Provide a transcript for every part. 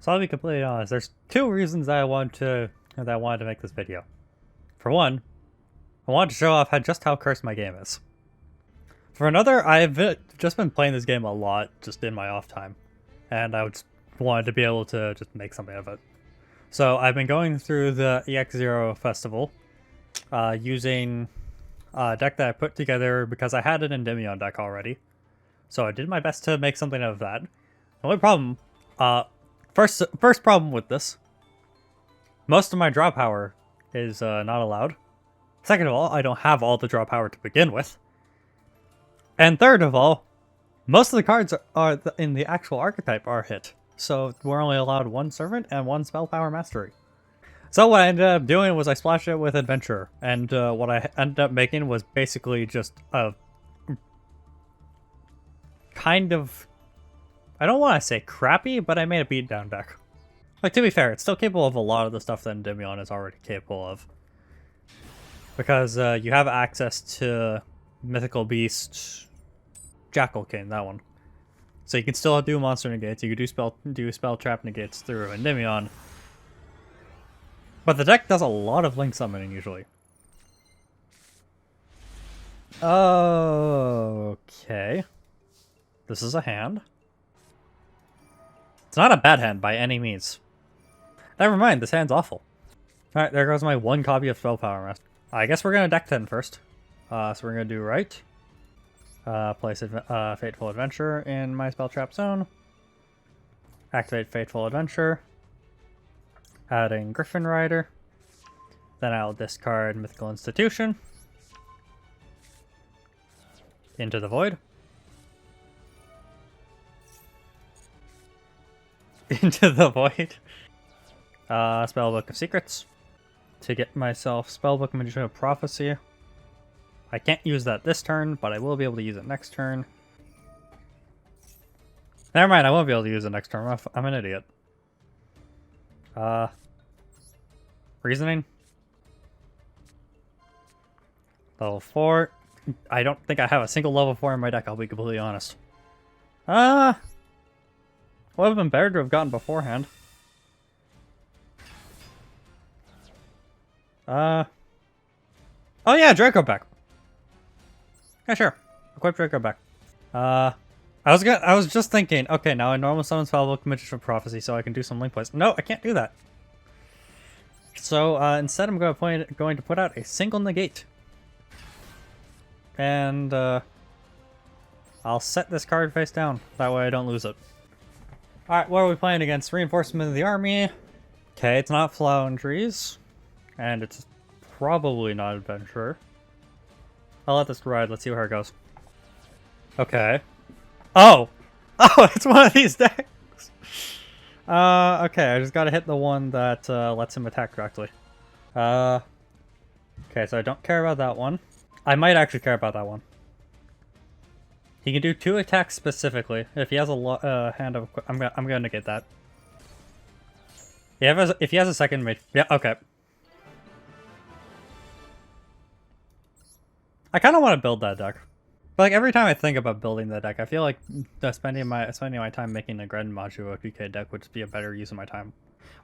So I'll be completely honest. There's two reasons that I wanted to make this video. For one, I wanted to show off just how cursed my game is. For another, I've just been playing this game a lot, just in my off time, and I just wanted to be able to just make something of it. So I've been going through the EX-Zero Festival, using a deck that I put together because I had an Endymion deck already. So I did my best to make something out of that. The only problem, first problem with this, most of my draw power is not allowed. Second of all, I don't have all the draw power to begin with. And third of all, most of the cards in the actual archetype are hit. So we're only allowed one Servant and one Spell Power Mastery. So what I ended up doing was I splashed it with Adventure. And what I ended up making was basically just a kind of, I don't want to say crappy, but I made a beatdown deck. Like, to be fair, it's still capable of a lot of the stuff that Endymion is already capable of. Because you have access to Mythical Beast, Jackal King, that one. So you can still do monster negates, you can do spell trap negates through Endymion. But the deck does a lot of link summoning usually. Okay. This is a hand. It's not a bad hand by any means. Never mind, this hand's awful. Alright, there goes my one copy of Spell Power Master. I guess we're gonna deck 10 first. So we're gonna do right. Place Fateful Adventure in my Spell Trap zone. Activate Fateful Adventure. Adding Griffin Rider. Then I'll discard Mythical Institution. Into the Void. Into the Void. Spellbook of Secrets. To get myself Spellbook Magician of Prophecy. I can't use that this turn, but I will be able to use it next turn. Never mind, I won't be able to use it next turn. I'm an idiot. Reasoning. Level 4. I don't think I have a single level 4 in my deck, I'll be completely honest. Would have been better to have gotten beforehand. Oh yeah, Draco back. Yeah, sure. Equip Draco back. I was just thinking, okay, now I normal summon Spellbook Magician of Prophecy so I can do some link plays. No, I can't do that. So instead I'm going to put out a single negate. And I'll set this card face down. That way I don't lose it. Alright, what are we playing against? Reinforcement of the Army. Okay, it's not Floundries. And it's probably not Adventurer. I'll let this ride. Let's see where it goes. Okay. Oh! Oh, it's one of these decks! Okay, I just gotta hit the one that lets him attack directly. Okay, so I don't care about that one. I might actually care about that one. He can do 2 attacks specifically. If he has a hand of... I'm gonna negate that. If he has a second mate... Yeah, okay. I kind of want to build that deck. But like every time I think about building that deck, I feel like spending my time making a Gren Maju OTK deck would just be a better use of my time.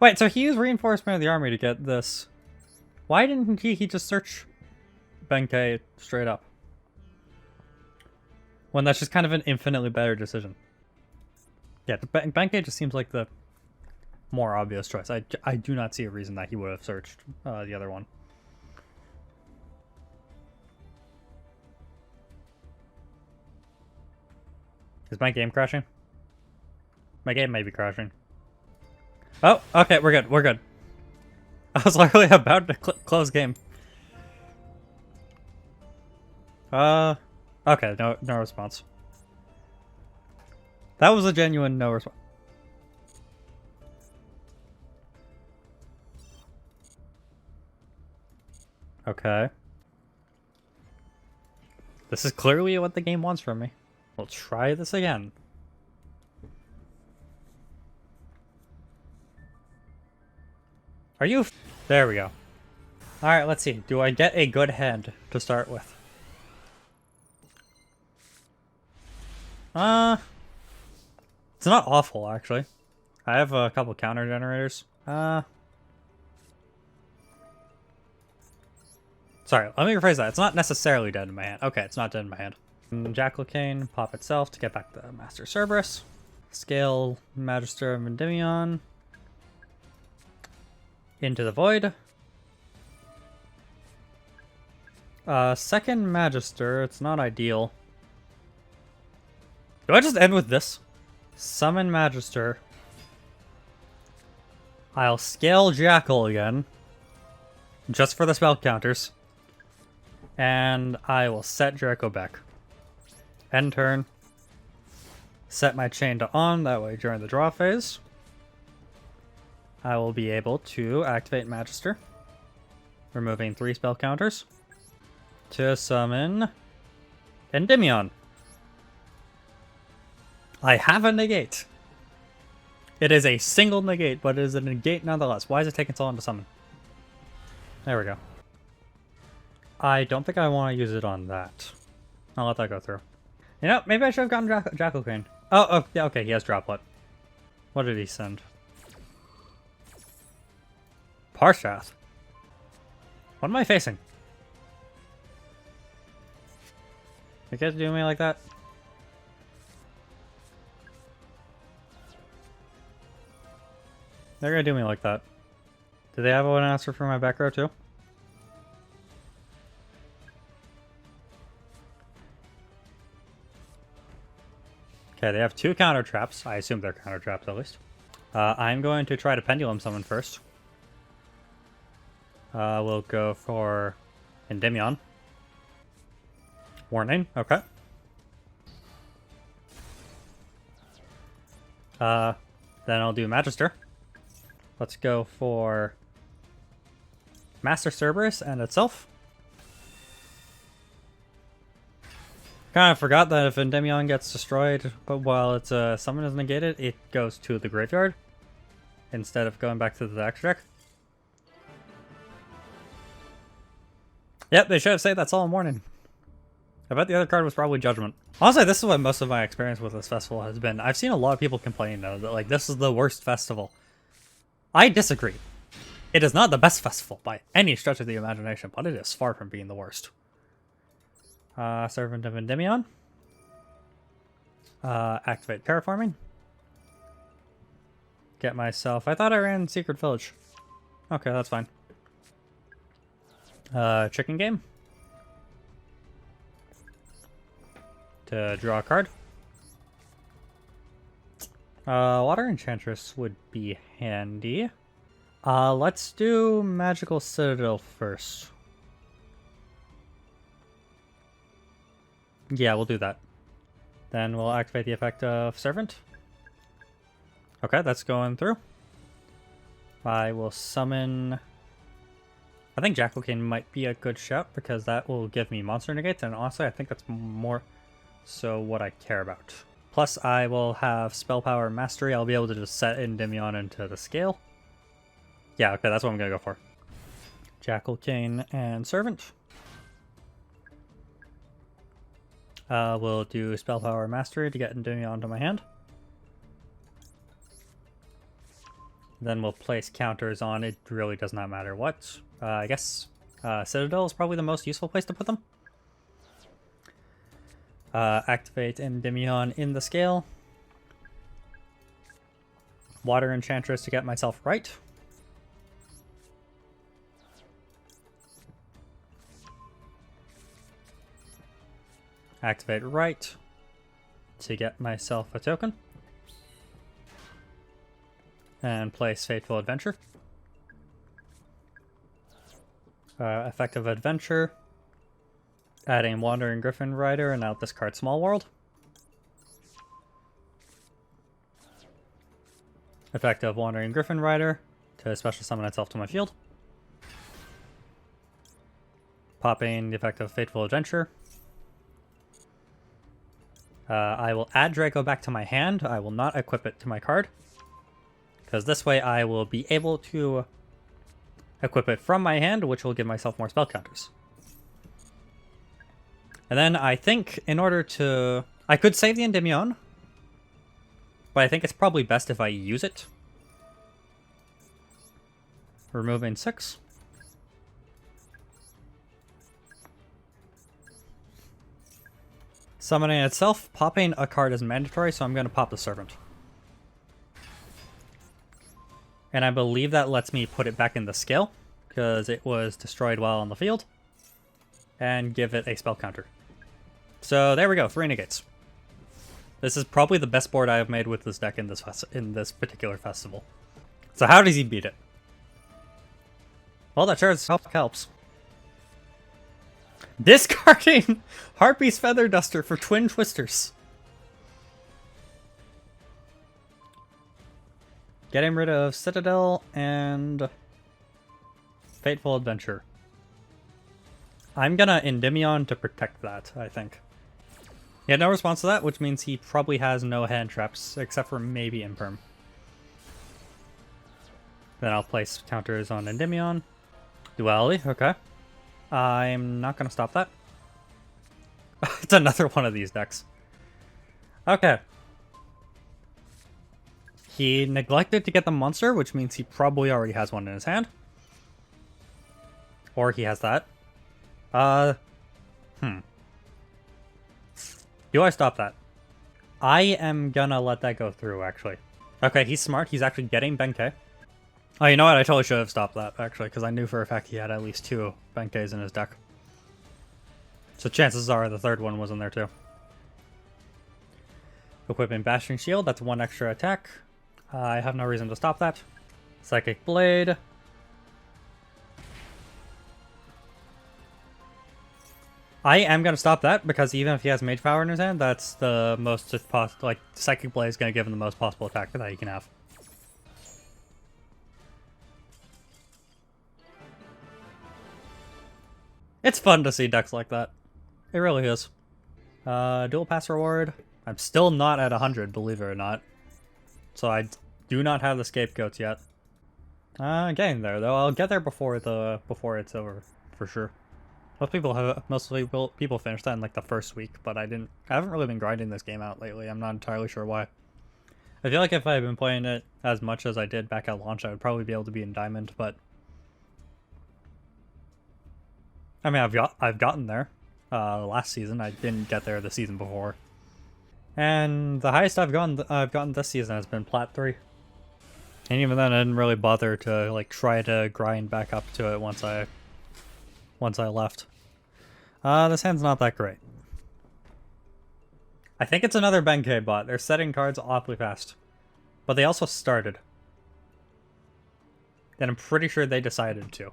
Wait, so he used Reinforcement of the Army to get this. Why didn't he just search Benkei straight up? When that's just kind of an infinitely better decision. Yeah, Benkei just seems like the more obvious choice. I do not see a reason that he would have searched the other one. Is my game crashing? My game may be crashing. Oh, okay, we're good, we're good. I was literally about to close game. Okay, no response. That was a genuine no response. Okay. This is clearly what the game wants from me. We'll try this again. Are you... There we go. Alright, let's see. Do I get a good hand to start with? It's not awful, actually. I have a couple counter generators. Sorry, let me rephrase that. It's not necessarily dead in my hand. Okay, it's not dead in my hand. Jackal Cane, pop itself to get back the Master Cerberus. Scale Magister of Endymion. Into the Void. Second Magister, it's not ideal. Do I just end with this? Summon Magister. I'll scale Jackal again. Just for the spell counters. And I will set Draco back. End turn. Set my chain to on, that way during the draw phase, I will be able to activate Magister, removing 3 spell counters, to summon Endymion. I have a negate. It is a single negate, but it is a negate nonetheless. Why is it taking so long to summon? There we go. I don't think I want to use it on that. I'll let that go through. You know, maybe I should have gotten Jackal Cane. Oh, yeah, okay, he has Droplet. What did he send? Parshath. What am I facing? You guys do me like that? They're gonna do me like that. Do they have an answer for my back row too? Okay, they have 2 counter traps. I assume they're counter traps at least. I'm going to try to Pendulum Summon first. We'll go for Endymion. Warning, okay. Then I'll do Magister. Let's go for Master Cerberus and itself. Kind of forgot that if Endymion gets destroyed, but while its summon is negated, it goes to the graveyard instead of going back to the extra deck. Yep, they should have saved that Solemn Warning. I bet the other card was probably Judgment. Honestly, this is what most of my experience with this festival has been. I've seen a lot of people complain though that like this is the worst festival. I disagree. It is not the best festival by any stretch of the imagination, but it is far from being the worst. Servant of Endymion. Activate Terraforming. Get myself... I thought I ran Secret Village. Okay, that's fine. Chicken Game. To draw a card. Water Enchantress would be handy. Let's do Magical Citadel first. Yeah, we'll do that. Then we'll activate the effect of Servant. Okay, that's going through. I will summon... I think Jackal Cane might be a good shout because that will give me monster negates, and honestly I think that's more so what I care about. Plus I will have Spell Power Mastery. I'll be able to just set Endymion into the scale. Yeah, okay, that's what I'm gonna go for. Jackal Cane and Servant. We'll do Spell Power Mastery to get Endymion onto my hand. Then we'll place counters on. It really does not matter what. I guess Citadel is probably the most useful place to put them. Activate Endymion in the scale. Water Enchantress to get myself right. Activate right to get myself a token. And place Fateful Adventure. Effective Adventure. Adding Wandering Griffin Rider and out discard Small World. Effective Wandering Griffin Rider to special summon itself to my field. Popping the effect of Fateful Adventure. I will add Draco back to my hand. I will not equip it to my card. Because this way I will be able to equip it from my hand, which will give myself more spell counters. And then I think in order to... I could save the Endymion. but I think it's probably best if I use it. Removing 6. Summoning itself, popping a card is mandatory, so I'm going to pop the Servant. And I believe that lets me put it back in the scale, because it was destroyed while on the field, and give it a spell counter. So there we go, 3 negates. This is probably the best board I have made with this deck in this particular festival. So how does he beat it? Well, that sure helps. Discarding Harpy's Feather Duster for Twin Twisters. Getting rid of Citadel and Fateful Adventure. I'm gonna Endymion to protect that, I think. He had no response to that, which means he probably has no hand traps, except for maybe Imperm. Then I'll place counters on Endymion. Duality, okay. I'm not gonna stop that. It's another one of these decks. Okay. He neglected to get the monster, which means he probably already has one in his hand. Or he has that. Do I stop that? I am gonna let that go through, actually. Okay, he's smart. He's actually getting Benkei. Oh, you know what? I totally should have stopped that, actually, because I knew for a fact he had at least 2 Benkeis in his deck. So chances are the third one was in there, too. Equipping Bashing Shield, that's 1 extra attack. I have no reason to stop that. Psychic Blade. I am going to stop that, because even if he has Mage Power in his hand, that's the most possible. Like, Psychic Blade is going to give him the most possible attack that he can have. It's fun to see decks like that. It really is. Dual Pass reward. I'm still not at 100, believe it or not. So I do not have the scapegoats yet. Getting there though. I'll get there before it's over, for sure. Most people finish that in like the first week, but I haven't really been grinding this game out lately. I'm not entirely sure why. I feel like if I had been playing it as much as I did back at launch, I would probably be able to be in Diamond, but I mean, I've gotten there. Last season, I didn't get there the season before, and the highest I've gotten this season has been Plat 3. And even then, I didn't really bother to like try to grind back up to it once I left. This hand's not that great. I think it's another Benkei bot. They're setting cards awfully fast, but they also started. And I'm pretty sure they decided to.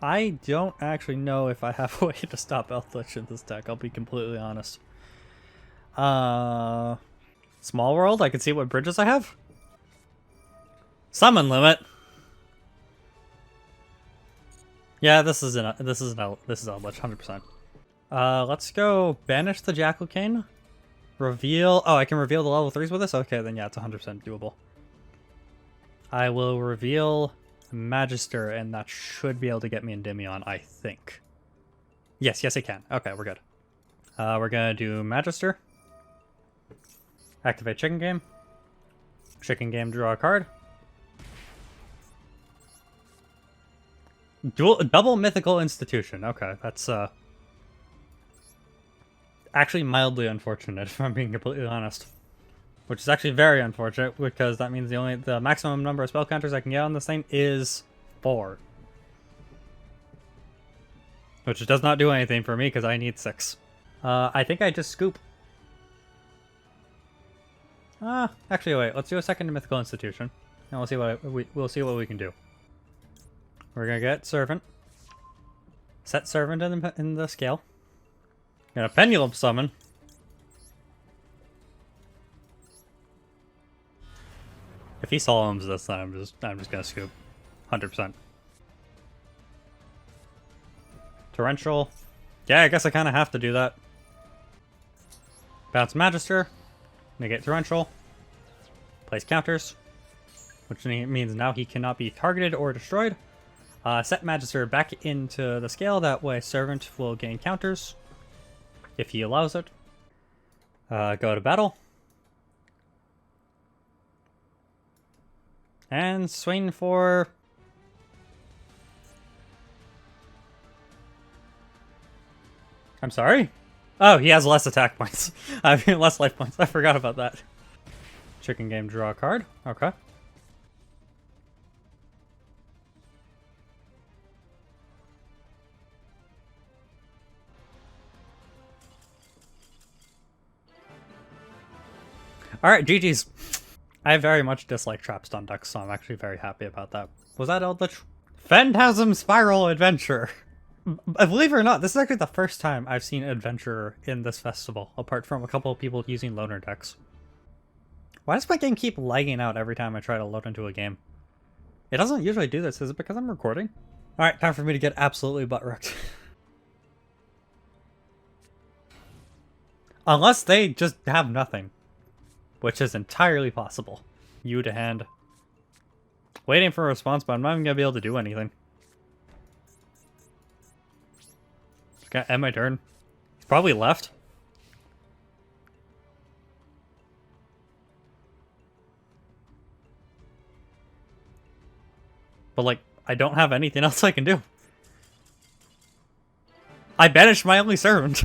I don't actually know if I have a way to stop Eldritch in this deck, I'll be completely honest. Small World, I can see what bridges I have. Summon limit. Yeah, this is Eldritch, 100%. Let's go banish the Jackal Cane. Reveal. Oh, I can reveal the level 3s with this? Okay, then yeah, it's 100% doable. I will reveal Magister, and that should be able to get me Endymion, I think. Yes, it can. Okay, we're good. We're gonna do Magister. Activate Chicken Game. Chicken Game, draw a card. Double Mythical Institution. Okay, that's actually mildly unfortunate, if I'm being completely honest. Which is actually very unfortunate, because that means the maximum number of spell counters I can get on this thing is 4. Which does not do anything for me, because I need 6. I think I just scoop. Actually, wait. Let's do a second Mythical Institution, and we'll see what we can do. We're gonna get Servant. Set Servant in the scale. Gonna Pendulum Summon. If he solemns this, then I'm just gonna scoop, 100%. Torrential. Yeah, I guess I kind of have to do that. Bounce Magister. Negate Torrential. Place counters, which means now he cannot be targeted or destroyed. Set Magister back into the scale. That way, Servant will gain counters if he allows it. Go to battle. And swing for... I'm sorry? Oh, he has less attack points. I mean, less life points. I forgot about that. Chicken game, draw a card. Okay. Alright, GG's. I very much dislike Trapstone decks, so I'm actually very happy about that. Was that Eldritch? Phantasm Spiral Adventure! Believe it or not, this is actually the first time I've seen Adventurer in this festival, apart from a couple of people using loner decks. Why does my game keep lagging out every time I try to load into a game? It doesn't usually do this, is it because I'm recording? Alright, time for me to get absolutely butt-wrecked. Unless they just have nothing. Which is entirely possible. You to hand. Waiting for a response, but I'm not even gonna be able to do anything. Gotta end my turn. He's probably left. But like, I don't have anything else I can do. I banished my only servant.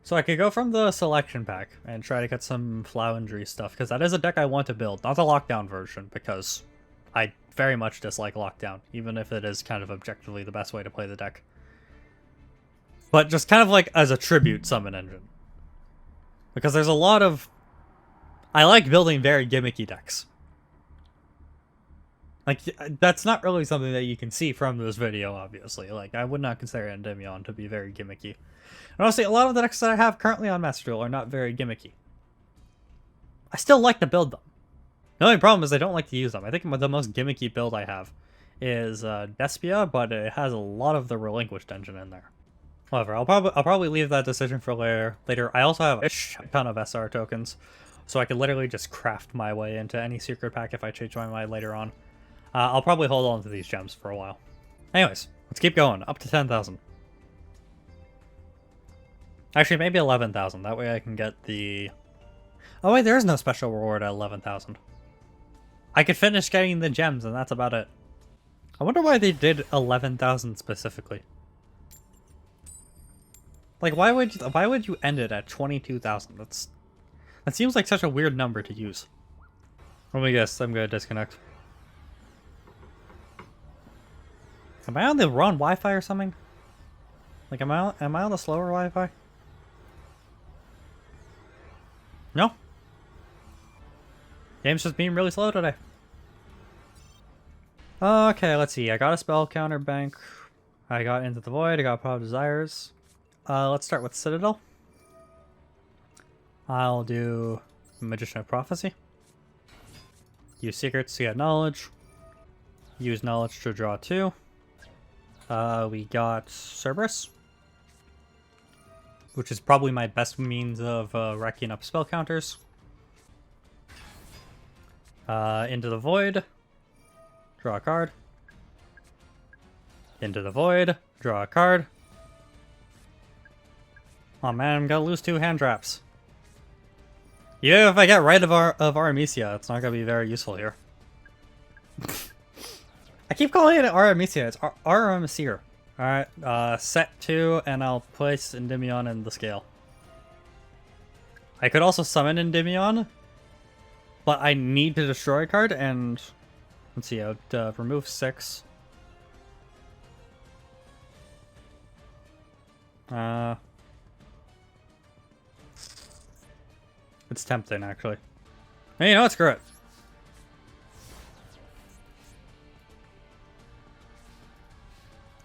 So I could go from the selection pack and try to get some Flowendry stuff, because that is a deck I want to build. Not the lockdown version, because I very much dislike lockdown, even if it is kind of objectively the best way to play the deck. But just kind of like as a tribute summon engine. Because there's a lot of... I like building very gimmicky decks. Like, that's not really something that you can see from this video, obviously. Like, I would not consider Endymion to be very gimmicky. And honestly, a lot of the decks that I have currently on Master Duel are not very gimmicky. I still like to build them. The only problem is I don't like to use them. I think the most gimmicky build I have is Despia, but it has a lot of the Relinquished engine in there. However, I'll probably leave that decision for later. I also have a ton of SR tokens, so I could literally just craft my way into any secret pack if I change my mind later on. I'll probably hold on to these gems for a while. Anyways, let's keep going. Up to 10,000. Actually, maybe 11,000. That way I can get the... Oh wait, there is no special reward at 11,000. I could finish getting the gems, and that's about it. I wonder why they did 11,000 specifically. Like, why would you end it at 22,000? That seems like such a weird number to use. Let me guess. I'm gonna disconnect. Am I on the wrong Wi-Fi or something? Like, am I on the slower Wi-Fi? No. Game's just being really slow today. Okay, let's see. I got a spell counter bank. I got Into the Void. I got Pot of Desires. Let's start with Citadel. I'll do Magician of Prophecy. Use Secrets to get Knowledge. Use Knowledge to draw 2. We got Cerberus, which is probably my best means of racking up spell counters. Into the Void. Draw a card. Into the Void. Draw a card. Oh man, I'm gonna lose 2 hand traps. Even if I get rid of Aramesia, it's not gonna be very useful here. I keep calling it Aramesia. It's Aramesia. Alright, set 2, and I'll place Endymion in the scale. I could also summon Endymion, but I need to destroy a card, and... Let's see, I would remove 6. It's tempting, actually. Hey, you know what? Screw it.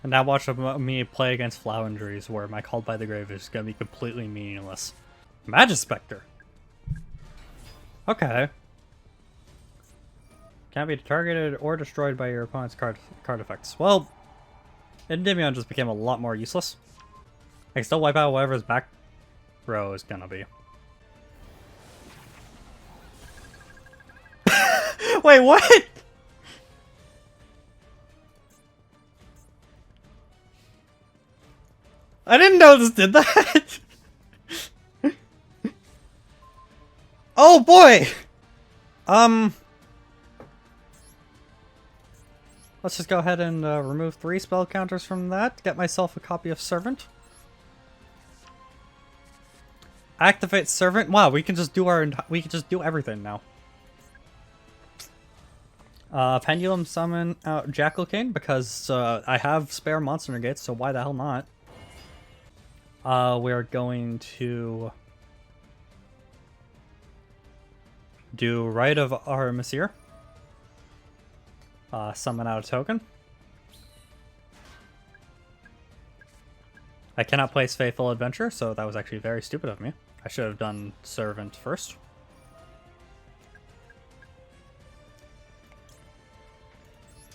And now watch me play against Flowendries, where my Called by the Grave is going to be completely meaningless. Magispector! Okay. Can't be targeted or destroyed by your opponent's card effects. Well, Endymion just became a lot more useless. I can still wipe out whatever his back row is gonna be. Wait, what? I didn't know this did that. Oh boy. let's just go ahead and remove 3 spell counters from that. Get myself a copy of Servant. Activate Servant. Wow, we can just do everything now. Pendulum summon out Jackal Cane because I have spare monster negates, so why the hell not? We're going to do Rite of Armistier. Summon out a token. I cannot place Faithful Adventure, so that was actually very stupid of me. I should have done Servant first.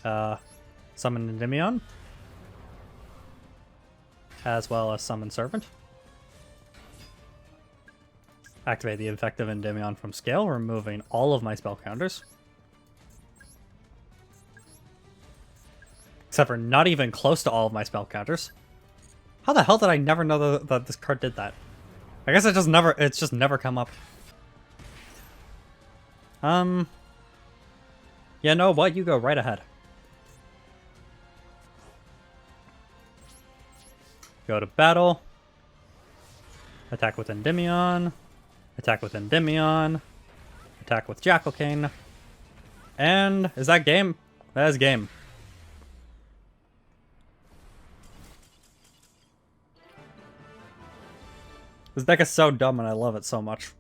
Summon Endymion. As well as Summon Servant. Activate the effective Endymion from scale, removing all of my spell counters. Except for not even close to all of my spell counters. How the hell did I never know that this card did that? I guess it's just never come up. Yeah, know what? You go right ahead. Go to battle. Attack with Endymion. Attack with Endymion. Attack with Jackal Cane. And is that game? That is game. This deck is so dumb and I love it so much.